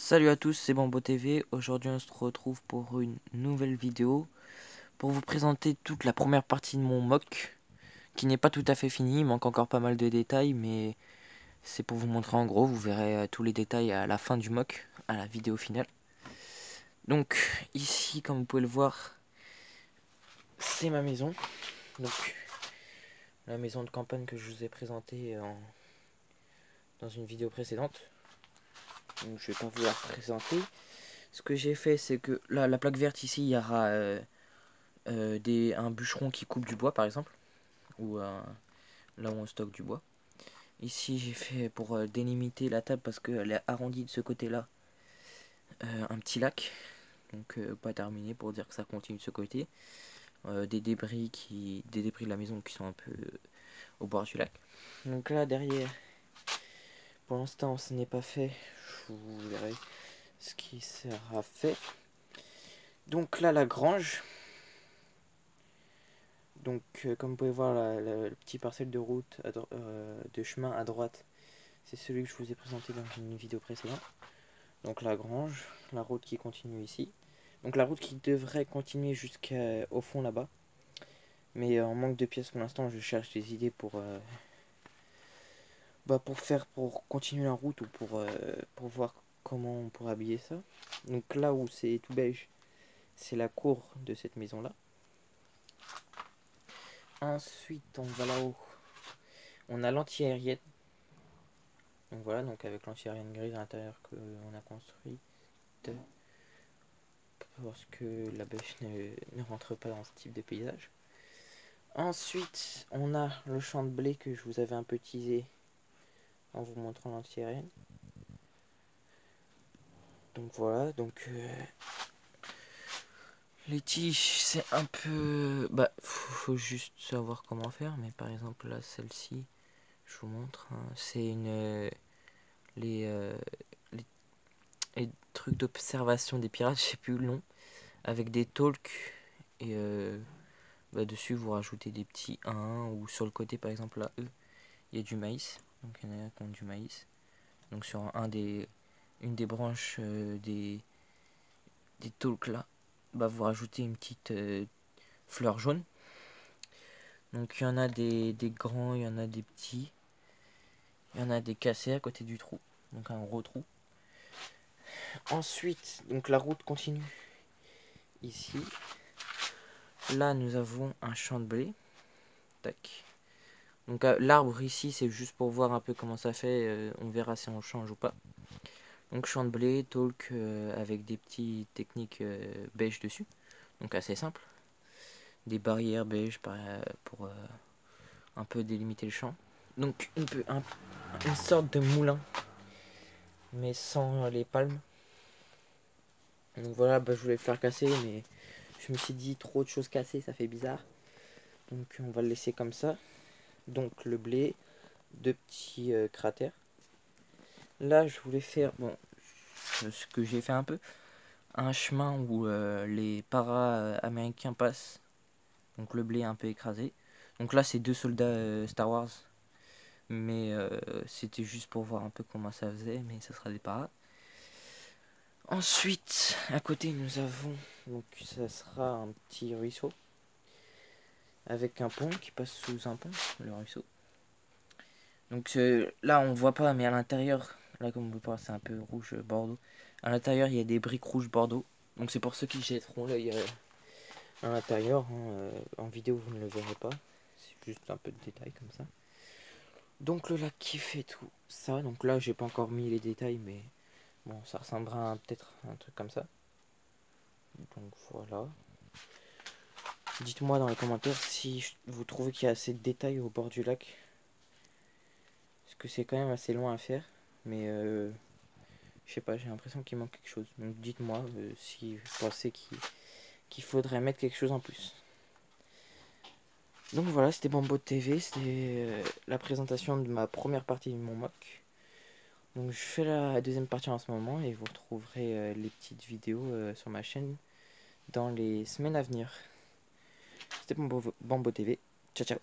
Salut à tous, c'est Bambo TV. Aujourd'hui, on se retrouve pour une nouvelle vidéo pour vous présenter toute la première partie de mon mock qui n'est pas tout à fait fini. Il manque encore pas mal de détails, mais c'est pour vous montrer en gros. Vous verrez tous les détails à la fin du mock, à la vidéo finale. Donc, ici, comme vous pouvez le voir, c'est ma maison. Donc, la maison de campagne que je vous ai présentée dans une vidéo précédente. Donc, je vais pas vous la présenter. Ce que j'ai fait, c'est que là, la plaque verte ici, il y aura un bûcheron qui coupe du bois par exemple, ou là où on stocke du bois. Ici j'ai fait pour délimiter la table parce qu'elle est arrondie de ce côté là, un petit lac, donc pas terminé pour dire que ça continue de ce côté. Des débris de la maison qui sont un peu au bord du lac. Donc là derrière, pour l'instant ce n'est pas fait, vous verrez ce qui sera fait. Donc là la grange. Donc comme vous pouvez voir le petit parcelle de route, de chemin à droite, c'est celui que je vous ai présenté dans une vidéo précédente. Donc la grange, la route qui continue ici. Donc la route qui devrait continuer jusqu'au fond là-bas. Mais en manque de pièces pour l'instant, je cherche des idées pour continuer la route ou pour voir comment on pourrait habiller ça. Donc là où c'est tout beige, c'est la cour de cette maison là. Ensuite on va là-haut. On a l'anti-aérienne. Donc voilà, donc avec l'anti-aérienne grise à l'intérieur qu'on a construite parce que la bêche ne rentre pas dans ce type de paysage. Ensuite, on a le champ de blé que je vous avais un peu teasé en vous montrant l'anti-aérienne. Donc voilà, donc les tiges, c'est un peu... Bah, faut juste savoir comment faire, mais par exemple là, celle-ci, je vous montre, hein, c'est les, euh, les, les trucs d'observation des pirates, je sais plus le nom, avec des talks et dessus vous rajoutez des petits 1 ou sur le côté par exemple là, il y a du maïs, donc il y en a qui ont du maïs. Donc sur une des branches des talks là, vous rajoutez une petite fleur jaune. Donc il y en a des grands, il y en a des petits, il y en a des cassés à côté du trou, donc un gros trou. Ensuite, donc la route continue ici. Là nous avons un champ de blé. Tac. Donc l'arbre ici c'est juste pour voir un peu comment ça fait, on verra si on change ou pas. Donc champ de blé, talk avec des petites techniques beige dessus, donc assez simple. Des barrières beige pour un peu délimiter le champ. Donc une sorte de moulin, mais sans les palmes. Donc voilà, je voulais le faire casser, mais je me suis dit trop de choses cassées, ça fait bizarre. Donc on va le laisser comme ça. Donc le blé, deux petits cratères. Là je voulais faire, bon, ce que j'ai fait un peu, un chemin où les para-américains passent. Donc le blé est un peu écrasé. Donc là c'est deux soldats Star Wars. Mais c'était juste pour voir un peu comment ça faisait. Mais ça sera des paras. Ensuite, à côté nous avons, donc ça sera un petit ruisseau. Avec un pont qui passe sous un pont, le ruisseau. Donc là on voit pas, mais à l'intérieur, là comme vous pouvez voir c'est un peu rouge bordeaux. À l'intérieur il y a des briques rouges bordeaux. Donc c'est pour ceux qui jetteront l'œil à l'intérieur. En vidéo vous ne le verrez pas. C'est juste un peu de détails comme ça. Donc le lac qui fait tout ça. Donc là j'ai pas encore mis les détails, mais bon ça ressemblera peut-être à un truc comme ça. Donc voilà. Dites-moi dans les commentaires si vous trouvez qu'il y a assez de détails au bord du lac. Parce que c'est quand même assez loin à faire. Mais je sais pas, j'ai l'impression qu'il manque quelque chose. Donc dites-moi si vous pensez qu'il faudrait mettre quelque chose en plus. Donc voilà, c'était Bambo TV, c'était la présentation de ma première partie de mon mock. Donc je fais la deuxième partie en ce moment et vous retrouverez les petites vidéos sur ma chaîne dans les semaines à venir. C'était Bambo TV, ciao ciao.